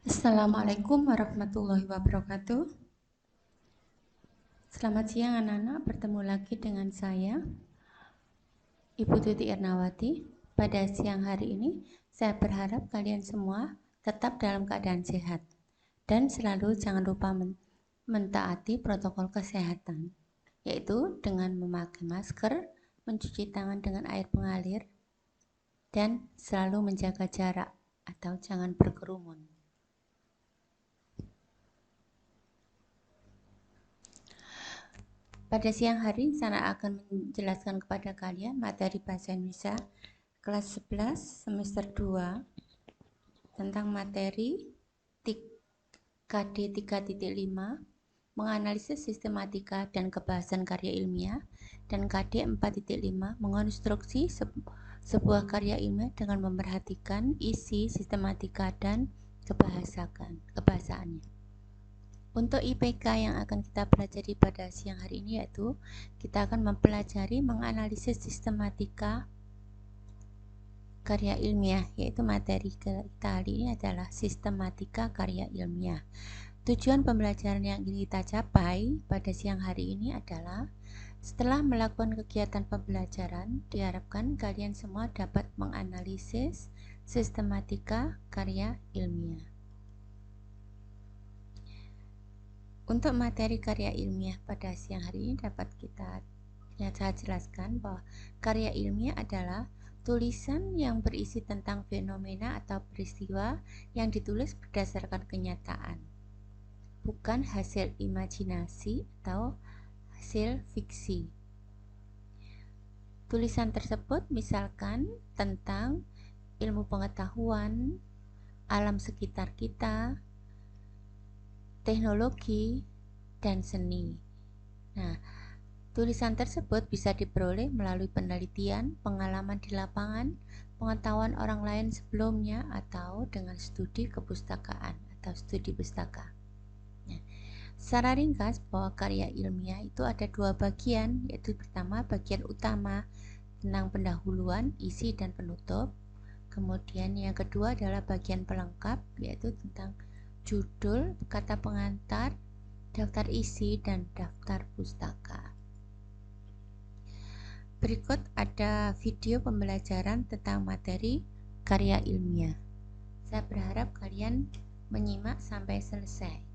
Assalamualaikum warahmatullahi wabarakatuh. Selamat siang anak-anak, bertemu lagi dengan saya, Ibu Tuti Ernawati. Pada siang hari ini, saya berharap kalian semua tetap dalam keadaan sehat dan selalu jangan lupa mentaati protokol kesehatan, yaitu dengan memakai masker, mencuci tangan dengan air mengalir, dan selalu menjaga jarak atau jangan berkerumun. Pada siang hari, saya akan menjelaskan kepada kalian materi Bahasa Indonesia kelas 11 semester 2 tentang materi KD 3.5 menganalisis sistematika dan kebahasan karya ilmiah, dan KD 4.5 mengonstruksi sebuah karya ilmiah dengan memerhatikan isi, sistematika, dan kebahasaannya. Untuk IPK yang akan kita pelajari pada siang hari ini yaitu kita akan mempelajari menganalisis sistematika karya ilmiah, yaitu materi kita hari ini adalah sistematika karya ilmiah. Tujuan pembelajaran yang ingin kita capai pada siang hari ini adalah setelah melakukan kegiatan pembelajaran, diharapkan kalian semua dapat menganalisis sistematika karya ilmiah. Untuk materi karya ilmiah pada siang hari ini dapat saya jelaskan bahwa karya ilmiah adalah tulisan yang berisi tentang fenomena atau peristiwa yang ditulis berdasarkan kenyataan, bukan hasil imajinasi atau hasil fiksi. Tulisan tersebut misalkan tentang ilmu pengetahuan, alam sekitar kita, teknologi, dan seni. Nah, tulisan tersebut bisa diperoleh melalui penelitian, pengalaman di lapangan, pengetahuan orang lain sebelumnya, atau dengan studi kepustakaan atau studi pustaka. Nah, secara ringkas bahwa karya ilmiah itu ada dua bagian, yaitu pertama bagian utama tentang pendahuluan, isi, dan penutup. Kemudian yang kedua adalah bagian pelengkap, yaitu tentang judul, kata pengantar, daftar isi, dan daftar pustaka. Berikut ada video pembelajaran tentang materi karya ilmiah. Saya berharap kalian menyimak sampai selesai.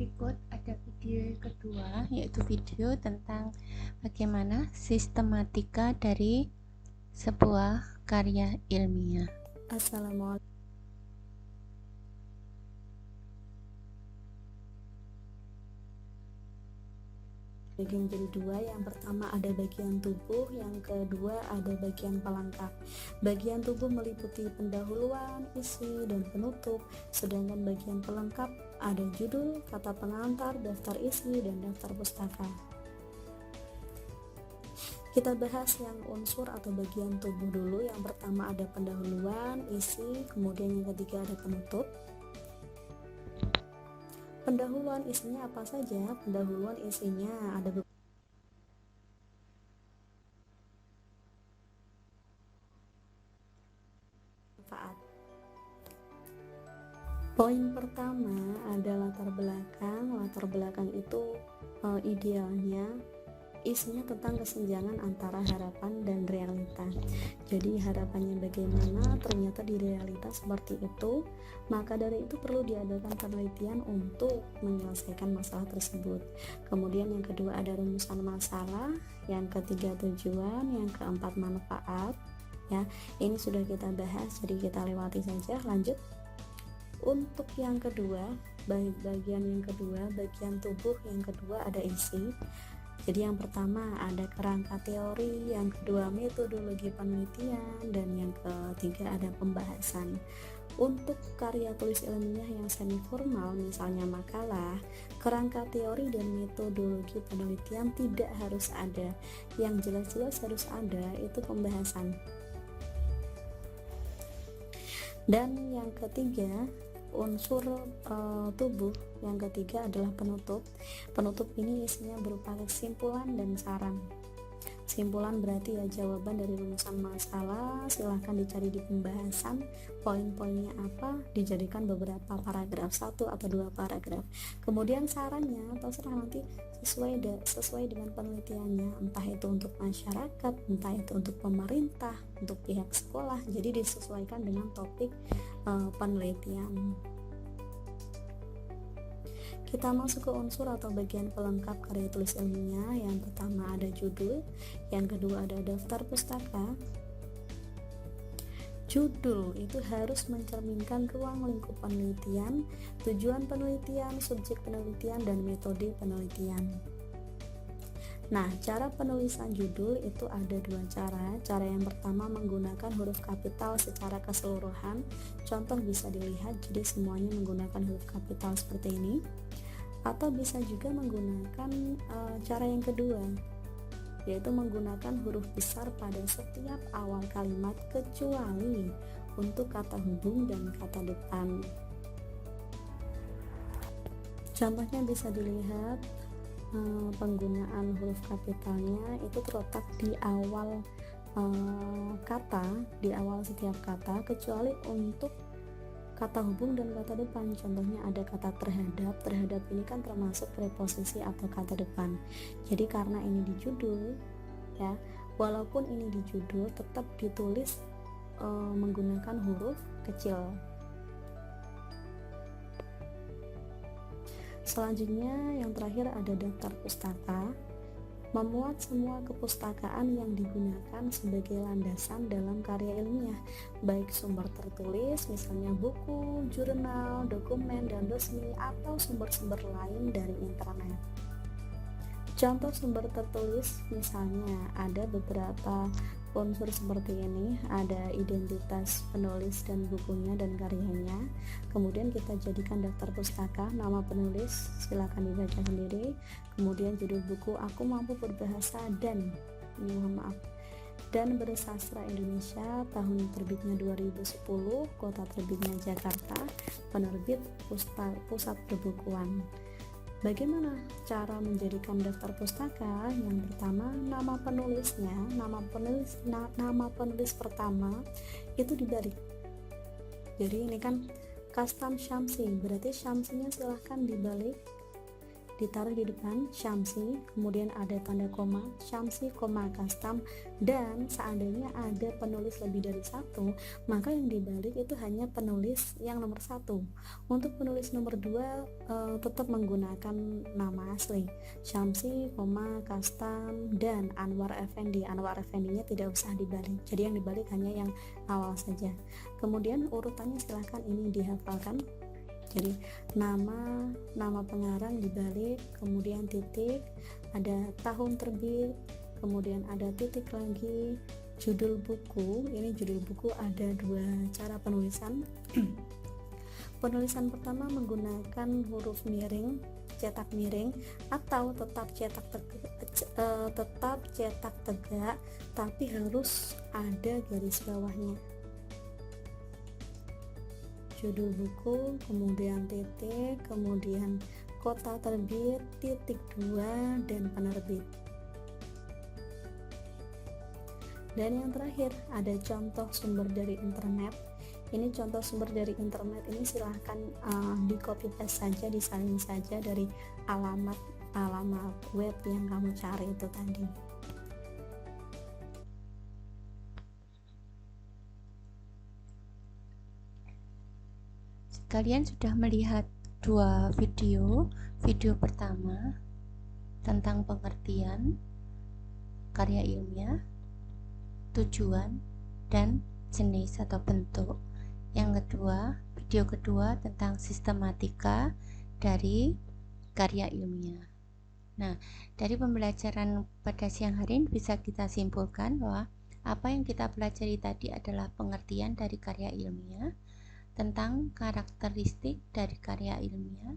berikut ada video kedua, yaitu video tentang bagaimana sistematika dari sebuah karya ilmiah. Assalamualaikum. Bagian jadi dua, yang pertama ada bagian tubuh, yang kedua ada bagian pelengkap. Bagian tubuh meliputi pendahuluan, isi, dan penutup, sedangkan bagian pelengkap ada judul, kata pengantar, daftar isi, dan daftar pustaka. Kita bahas yang unsur atau bagian tubuh dulu. Yang pertama ada pendahuluan, isi, kemudian yang ketiga ada penutup. Pendahuluan isinya apa saja? Pendahuluan isinya ada manfaat. Poin pertama ada latar belakang. Latar belakang itu idealnya isinya tentang kesenjangan antara harapan dan realita. Jadi harapannya bagaimana, ternyata di realita seperti itu. Maka dari itu perlu diadakan penelitian untuk menyelesaikan masalah tersebut. Kemudian yang kedua ada rumusan masalah, yang ketiga tujuan, yang keempat manfaat. Ya, ini sudah kita bahas, jadi kita lewati saja. Lanjut. Untuk yang kedua, bagian yang kedua, bagian tubuh yang kedua ada isi. Jadi yang pertama ada kerangka teori, yang kedua metodologi penelitian, dan yang ketiga ada pembahasan. Untuk karya tulis ilmiah yang semi formal, misalnya makalah, kerangka teori dan metodologi penelitian tidak harus ada. Yang jelas-jelas harus ada itu pembahasan. Dan yang ketiga, unsur tubuh yang ketiga adalah penutup. Penutup ini isinya berupa kesimpulan dan saran. Simpulan berarti ya jawaban dari rumusan masalah, silahkan dicari di pembahasan, poin-poinnya apa, dijadikan beberapa paragraf, 1 atau 2 paragraf. Kemudian sarannya terserah nanti sesuai dengan penelitiannya, entah itu untuk masyarakat, entah itu untuk pemerintah, untuk pihak sekolah, jadi disesuaikan dengan topik penelitian. Kita masuk ke unsur atau bagian pelengkap karya tulis ilmiah. Yang pertama ada judul, yang kedua ada daftar pustaka. Judul itu harus mencerminkan ruang lingkup penelitian, tujuan penelitian, subjek penelitian, dan metode penelitian. Nah, cara penulisan judul itu ada dua cara. Cara yang pertama menggunakan huruf kapital secara keseluruhan. Contoh bisa dilihat, jadi semuanya menggunakan huruf kapital seperti ini. Atau bisa juga menggunakan cara yang kedua, yaitu menggunakan huruf besar pada setiap awal kalimat kecuali untuk kata hubung dan kata depan. Contohnya bisa dilihat, penggunaan huruf kapitalnya itu terletak di awal kata, di awal setiap kata, kecuali untuk kata hubung dan kata depan. Contohnya ada kata terhadap. Terhadap ini kan termasuk preposisi atau kata depan. Jadi karena ini di judul, ya, walaupun ini di judul tetap ditulis menggunakan huruf kecil. Selanjutnya yang terakhir ada daftar pustaka. Memuat semua kepustakaan yang digunakan sebagai landasan dalam karya ilmiah, baik sumber tertulis, misalnya buku, jurnal, dokumen, dan resmi, atau sumber-sumber lain dari internet. Contoh sumber tertulis misalnya ada beberapa unsur seperti ini, ada identitas penulis dan bukunya dan karyanya. Kemudian kita jadikan daftar pustaka, nama penulis silakan dibaca sendiri, kemudian judul buku Aku Mampu Berbahasa dan Bersastra Indonesia, tahun terbitnya 2010, kota terbitnya Jakarta, penerbit Pusat Perbukuan. Bagaimana cara menjadikan daftar pustaka? Yang pertama, nama penulisnya, nama penulis pertama itu dibalik. Jadi ini kan Kastam Syamsi, berarti Syamsinya silahkan dibalik. ditaruh di depan Syamsi, kemudian ada tanda koma Syamsi, koma custom, dan seandainya ada penulis lebih dari satu, maka yang dibalik itu hanya penulis yang nomor satu. Untuk penulis nomor dua tetap menggunakan nama asli Syamsi, koma custom, dan Anwar Effendi. Anwar Effendi-nya tidak usah dibalik, jadi yang dibalik hanya yang awal saja. Kemudian urutannya silahkan ini dihafalkan. Jadi nama pengarang dibalik, kemudian titik, ada tahun terbit, kemudian ada titik lagi, judul buku. Ini judul buku ada dua cara penulisan. Penulisan pertama menggunakan huruf miring, cetak miring, atau tetap cetak tegak, tapi harus ada garis bawahnya. Judul buku, kemudian titik, kemudian kota terbit, titik 2, dan penerbit. Dan yang terakhir ada contoh sumber dari internet. Ini contoh sumber dari internet ini silahkan di copy paste saja, disalin saja dari alamat web yang kamu cari itu tadi. Kalian sudah melihat dua video. Video pertama tentang pengertian karya ilmiah, tujuan, dan jenis atau bentuk. Yang kedua, video kedua tentang sistematika dari karya ilmiah. Nah, dari pembelajaran pada siang hari ini bisa kita simpulkan bahwa apa yang kita pelajari tadi adalah pengertian dari karya ilmiah, tentang karakteristik dari karya ilmiah,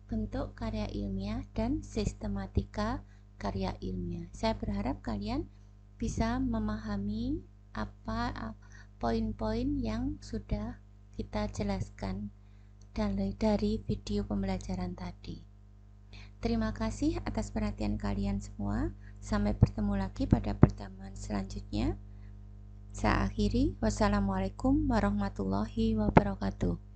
bentuk karya ilmiah, dan sistematika karya ilmiah. Saya berharap kalian bisa memahami apa poin-poin yang sudah kita jelaskan dari video pembelajaran tadi. Terima kasih atas perhatian kalian semua. Sampai bertemu lagi pada pertemuan selanjutnya. Saya akhiri. Wassalamualaikum warahmatullahi wabarakatuh.